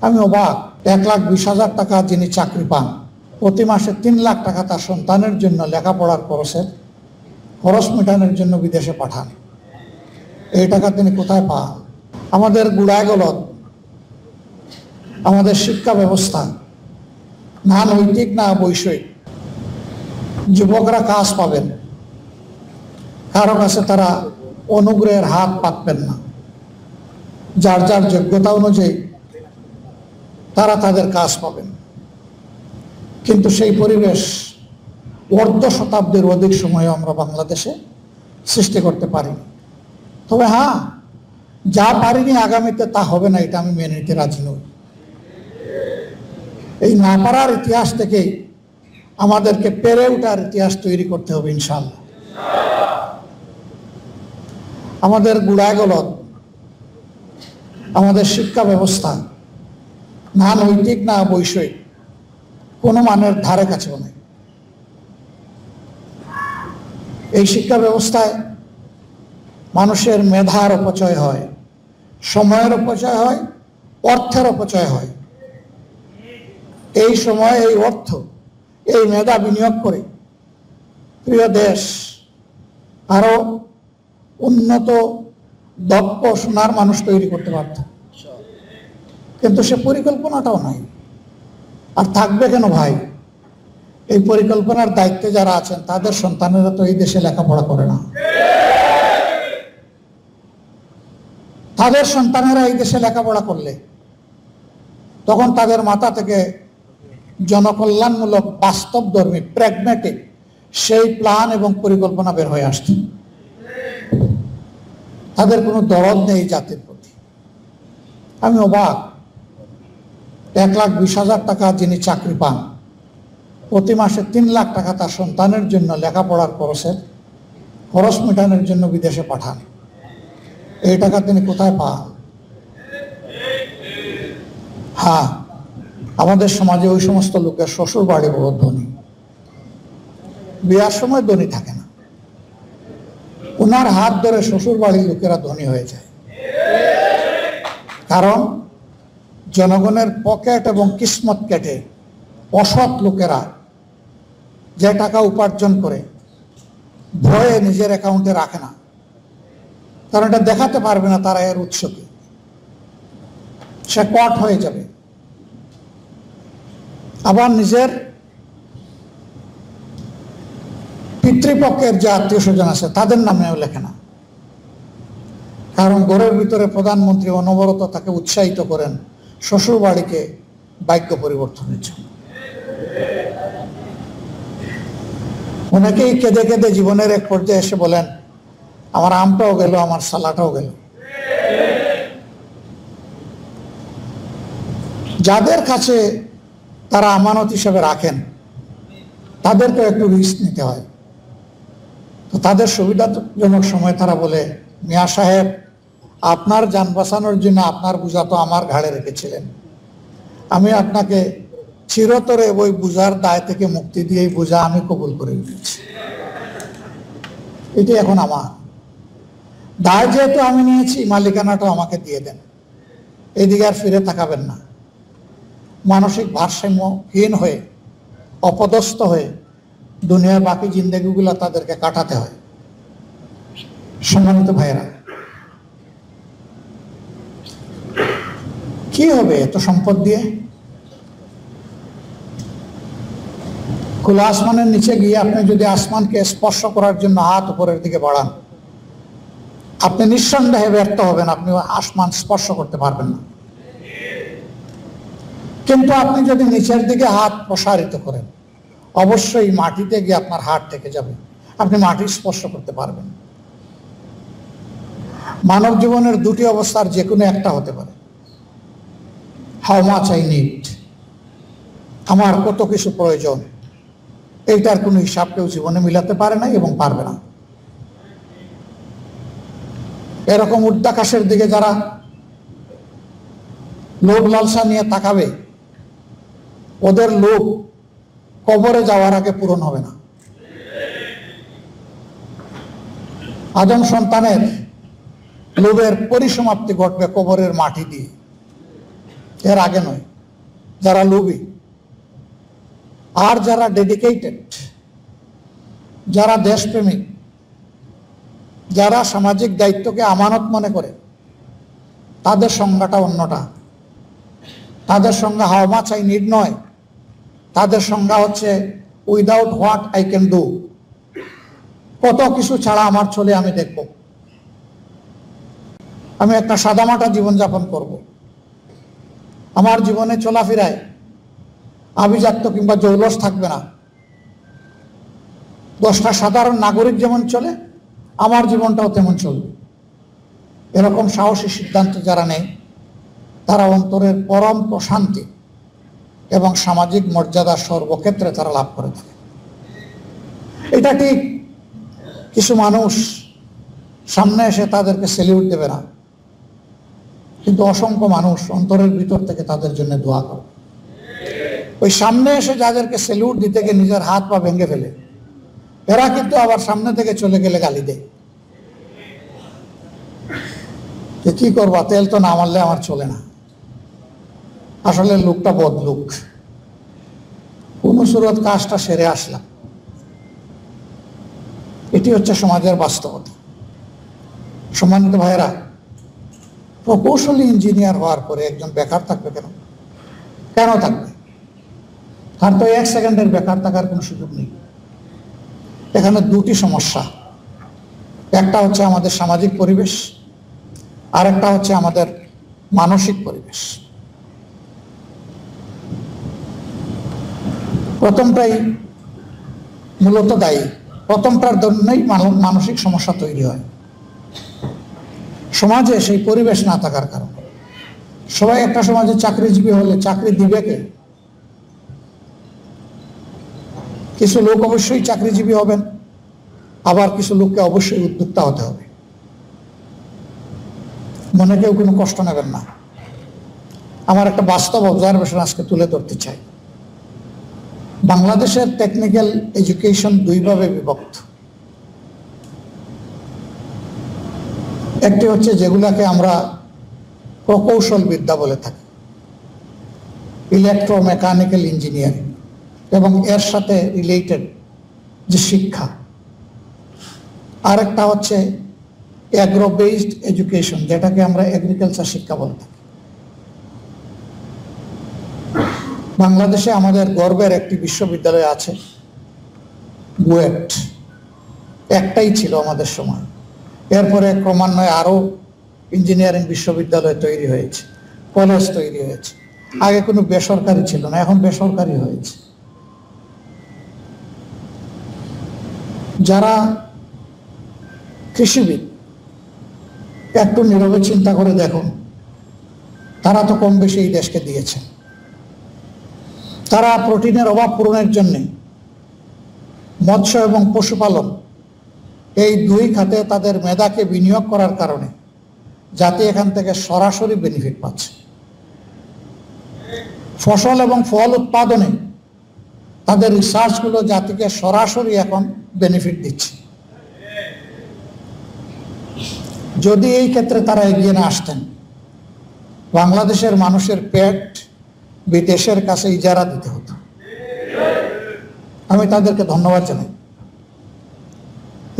আমি অবাক। 1,20,000 টাকা যিনি চাকরি পান, প্রতি মাসে 3 লাখ টাকা তার সন্তানের জন্য লেখাপড়ার খরচ মেটানোর জন্য বিদেশে পাঠান। এই টাকা তিনি কোথায় পান? আমাদের গুড়ায় গলদ, আমাদের শিক্ষা ব্যবস্থা না নৈতিক না বৈষয়িক। যুবকরা কাজ পাবেন, কারো কাছে তারা অনুগ্রহের হাত পাতবেন না। যার যার যোগ্যতা অনুযায়ী তারা তাদের কাজ পাবেন, কিন্তু সেই পরিবেশ অর্ধ শতাব্দীর অধিক সময়ে আমরা বাংলাদেশে সৃষ্টি করতে পারিনি। তবে হ্যাঁ, যা পারিনি আগামীতে তা হবে না, এটা আমি মেনে নিতে রাজি নই। এই না পারার ইতিহাস থেকেই আমাদেরকে পেরে ওঠার ইতিহাস তৈরি করতে হবে ইনশাআল্লাহ। আমাদের গুড়ায় গলদ, আমাদের শিক্ষা ব্যবস্থা না নৈতিক না বৈষয়িক, কোনো মানের ধারে কাছেও নেই। এই শিক্ষা ব্যবস্থায় মানুষের মেধার অপচয় হয়, সময়ের অপচয় হয়, অর্থের অপচয় হয়। এই সময়, এই অর্থ, এই মেধা বিনিয়োগ করে প্রিয় দেশ আরো উন্নত, দক্ষ, সোনার মানুষ তৈরি করতে পারত, কিন্তু সে পরিকল্পনাটাও নাই। আর থাকবে কেন ভাই? এই পরিকল্পনার দায়িত্বে যারা আছেন তাদের সন্তানেরা তো এই দেশে লেখাপড়া করে না। তাদের সন্তানেরা এই দেশে লেখাপড়া করলে তখন তাদের মাথা থেকে জনকল্যাণমূলক, বাস্তবধর্মী, প্র্যাগম্যাটিক সেই প্ল্যান এবং পরিকল্পনা বের হয়ে আসছে। তাদের কোনো দরদ নেই জাতির প্রতি। আমি অবাক। 1,20,000 টাকা যিনি চাকরি পান, প্রতি মাসে 3 লাখ টাকা তার সন্তানের জন্য লেখাপড়ার খরচ মেটানোর জন্য বিদেশে পাঠান। এই টাকা তিনি কোথায় পান? হ্যাঁ, আমাদের সমাজে ওই সমস্ত লোকের শ্বশুর বাড়ি বড় ধনী, বিয়ার সময় ধনী থাকে না, ওনার হাত ধরে শ্বশুর বাড়ির লোকেরা ধনী হয়ে যায়। কারণ জনগণের পকেট এবং কিসমত কেটে অসৎ লোকেরা যে টাকা উপার্জন করে ভয়ে নিজের অ্যাকাউন্টে রাখে না, কারণ এটা দেখাতে পারবে না তারা এর উৎস কি, সে কট হয়ে যাবে। আবার নিজের পিতৃপক্ষের যে আত্মীয় স্বজন আছে তাদের নামেও লেখে না, কারণ ঘরের ভিতরে প্রধানমন্ত্রী অনবরত তাকে উৎসাহিত করেন শ্বশুর বাড়িকে ভাগ্য পরিবর্তনের জন্য। অনেকেই কেঁদে কেঁদে জীবনের এক পর্যায়ে এসে বলেন, আমার আমটাও গেল, আমার সালাটাও গেল। যাদের কাছে তারা আমানত হিসেবে রাখেন তাদেরকে একটু রিস্ক নিতে হয়। তো তাদের সুবিধাজনক সময় তারা বলে, মিয়া সাহেব, আপনার যান বাঁচানোর জন্য আপনার বোঝা তো আমার ঘাড়ে রেখেছিলেন, আমি আপনাকে চিরতরে ওই বোঝার দায় থেকে মুক্তি দিয়ে বোঝা আমি কবুল করে নিয়েছি। এটি এখন আমার দায়, যেহেতু আমি নিয়েছি, মালিকানাটাও আমাকে দিয়ে দেন। এইদিকে আর ফিরে তাকাবেন না। মানসিক ভারসাম্যহীন হয়ে, অপদস্থ হয়ে দুনিয়ার বাকি জিন্দেগিগুলো তাদেরকে কাটাতে হয়। সম্মানিত ভাইয়েরা, কি হবে এত সম্পদ দিয়ে? খোলা আসমানের নিচে গিয়ে আপনি যদি আসমানকে স্পর্শ করার জন্য হাত উপরের দিকে বাড়ান, আপনি নিঃসন্দেহে ব্যর্থ হবেন, আপনি আসমান স্পর্শ করতে পারবেন না। কিন্তু আপনি যদি নিচের দিকে হাত প্রসারিত করেন, অবশ্যই মাটিতে গিয়ে আপনার হাত থেকে যাবে, আপনি মাটি স্পর্শ করতে পারবেন। মানব জীবনের দুটি অবস্থার যে কোনো একটা হতে পারে। হাউ মাচ আই নিড, আমার কত কিছু প্রয়োজন, এইটার কোনো হিসাব কেউ জীবনে মিলাতে পারে না এবং পারবে না। এরকম উর্ধ্বাকাশের দিকে যারা লোভ লালসা নিয়ে তাকাবে, ওদের লোভ কবরে যাওয়ার আগে পূরণ হবে না। আদম সন্তানের লোভের পরিসমাপ্তি ঘটবে কবরের মাটি দিয়ে। এর আগে নয়, যারা লোভী আর যারা ডেডিকেটেড, যারা দেশপ্রেমিক, যারা সামাজিক দায়িত্বকে আমানত মনে করে, তাদের সংজ্ঞাটা অন্যটা। তাদের সংজ্ঞা হাউ মাচ আই নিড নয়, তাদের সংজ্ঞা হচ্ছে without what I can do, কত কিছু ছাড়া আমার চলে আমি দেখব, আমি একটা সাদামাটা জীবনযাপন করব, আমার জীবনে চলাফেরায় আভিজাত্য কিংবা জৌলস থাকবে না, 10টা সাধারণ নাগরিক যেমন চলে আমার জীবনটাও তেমন চলবে। এরকম সাহসী সিদ্ধান্ত যারা নেয় তারা অন্তরের পরম প্রশান্তি এবং সামাজিক মর্যাদা সর্বক্ষেত্রে তারা লাভ করে থাকে। এটা ঠিক, কিছু মানুষ সামনে এসে তাদেরকে সেলিউট দেবে না, কিন্তু অসংখ্য মানুষ অন্তরের ভিতর থেকে তাদের জন্য দোয়া করে। ওই সামনে এসে যাদেরকে সেলিউট দিতে গিয়ে নিজের হাত পা ভেঙে ফেলে, এরা কিন্তু আবার সামনে থেকে চলে গেলে গালি দেয় যে কি করবা, তেল তো না মারলে আমার চলে না। আসলে লোকটা বদলুক, কোন সুরত কাজটা সেরে আসলাম। এটি হচ্ছে সমাজের বাস্তবতা। সম্মানিত ভাইয়েরা, প্রকৌশলী ইঞ্জিনিয়ার হওয়ার পরে একজন বেকার থাকবে কেন? কেন থাকবে? তার তো 1 সেকেন্ডের বেকার থাকার কোনো সুযোগ নেই। এখানে দুটি সমস্যা, একটা হচ্ছে আমাদের সামাজিক পরিবেশ, আর একটা হচ্ছে আমাদের মানসিক পরিবেশ। প্রথমটাই মূলত দায়ী, প্রথমটার জন্যই মানসিক সমস্যা তৈরি হয়। সমাজে সেই পরিবেশ না থাকার কারণে সবাই একটা সমাজে চাকরিজীবী হলে চাকরি দিবে কে? কিছু লোক অবশ্যই চাকরিজীবী হবেন, আবার কিছু লোককে অবশ্যই উদ্যোক্তা হতে হবে। মনে কেউ কোনো কষ্ট নেবেন না। আমার একটা বাস্তব অবজারভেশন আজকে তুলে ধরতে চাই। বাংলাদেশের টেকনিক্যাল এডুকেশন দুইভাবে বিভক্ত। একটি হচ্ছে যেগুলাকে আমরা প্রকৌশল বিদ্যা বলে থাকি, ইলেকট্রোমেকানিক্যাল ইঞ্জিনিয়ারিং, এবং এর সাথে রিলেটেড যে শিক্ষা। আরেকটা হচ্ছে অ্যাগ্রো বেসড এডুকেশন, যেটাকে আমরা এগ্রিকালচার শিক্ষা বলে থাকি। বাংলাদেশে আমাদের গর্বের একটি বিশ্ববিদ্যালয় আছে, বুয়েট। একটাই ছিল আমাদের সময়, এরপরে ক্রমান্বয়ে আরো ইঞ্জিনিয়ারিং বিশ্ববিদ্যালয় তৈরি হয়েছে, কলেজ তৈরি হয়েছে। আগে কোনো বেসরকারি ছিল না, এখন বেসরকারি হয়েছে। যারা কৃষিবিদ একটু নীরবে চিন্তা করে দেখুন, তারা তো কম বেশি এই দেশকে দিয়েছে। তারা প্রোটিনের অভাব পূরণের জন্য মৎস্য এবং পশুপালন এই দুই খাতে তাদের মেধাকে বিনিয়োগ করার কারণে জাতি এখান থেকে সরাসরি বেনিফিট পাচ্ছে। ফসল এবং ফল উৎপাদনে তাদের রিসার্চগুলো জাতিকে সরাসরি এখন বেনিফিট দিচ্ছে। যদি এই ক্ষেত্রে তারা এগিয়ে না আসতেন, বাংলাদেশের মানুষের পেট বিদেশের কাছে ইজারা দিতে হতো। আমি তাদেরকে ধন্যবাদ জানাই।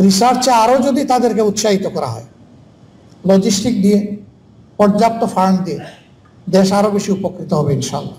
রিসার্চে আরো যদি তাদেরকে উৎসাহিত করা হয়, লজিস্টিক দিয়ে, পর্যাপ্ত ফান্ড দিয়ে, দেশ আরো বেশি উপকৃত হবে ইনশাআল্লাহ।